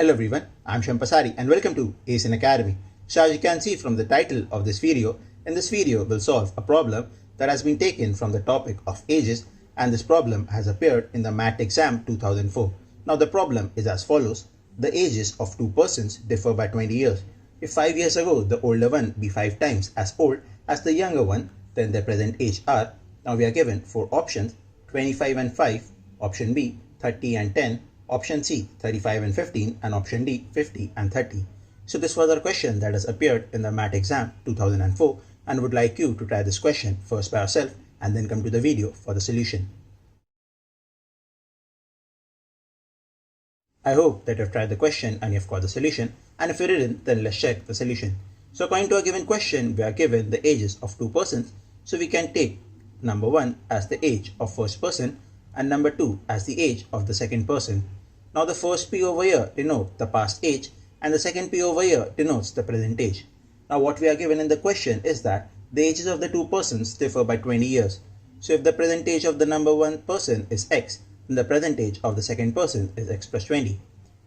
Hello everyone, I'm Shampasari and welcome to ACE Academy. So as you can see from the title of this video, in this video we'll solve a problem that has been taken from the topic of ages, and this problem has appeared in the MAT exam 2004. Now the problem is as follows. The ages of two persons differ by 20 years. If 5 years ago the older one be 5 times as old as the younger one, then their present age are, now we are given 4 options, 25 and 5, option B, 30 and 10, option C, 35 and 15, and option D, 50 and 30. So this was our question that has appeared in the MAT exam 2004, and would like you to try this question first by yourself and then come to the video for the solution. I hope that you've tried the question and you've got the solution, and if you didn't, then let's check the solution. So according to a given question, we are given the ages of two persons, so we can take number 1 as the age of first person and number 2 as the age of the second person. Now the first P over here denotes the past age and the second P over here denotes the present age. Now what we are given in the question is that the ages of the two persons differ by 20 years. So if the present age of the number 1 person is x, then the present age of the second person is x plus 20.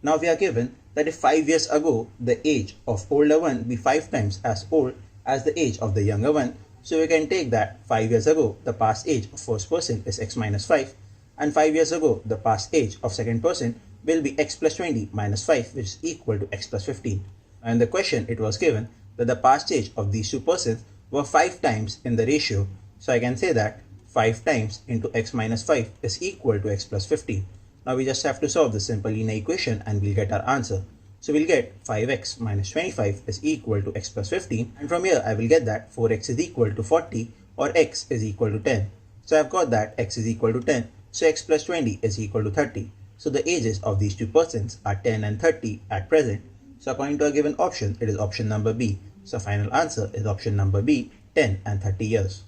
Now we are given that if 5 years ago the age of older one be 5 times as old as the age of the younger one, so we can take that 5 years ago the past age of first person is x minus 5, and 5 years ago the past age of second person will be x plus 20 minus 5, which is equal to x plus 15. And in the question it was given that the past age of these two persons were 5 times in the ratio, so I can say that 5 times into x minus 5 is equal to x plus 15. Now we just have to solve the simple linear equation and we'll get our answer. So we'll get 5x minus 25 is equal to x plus 15, and from here I will get that 4x is equal to 40 or x is equal to 10. So I've got that x is equal to 10, so x plus 20 is equal to 30. So the ages of these two persons are 10 and 30 at present. So according to a given option, it is option number B. So final answer is option number B, 10 and 30 years.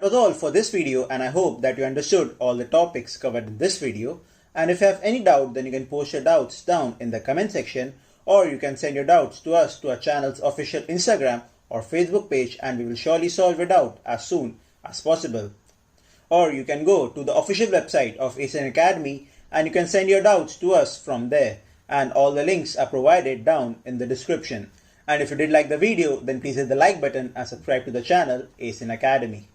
That was all for this video, and I hope that you understood all the topics covered in this video. And if you have any doubt, then you can post your doubts down in the comment section, or you can send your doubts to us to our channel's official Instagram or Facebook page, and we will surely solve your doubt as soon as possible. Or you can go to the official website of ACE Academy and you can send your doubts to us from there, and all the links are provided down in the description. And if you did like the video, then please hit the like button and subscribe to the channel ACE Academy.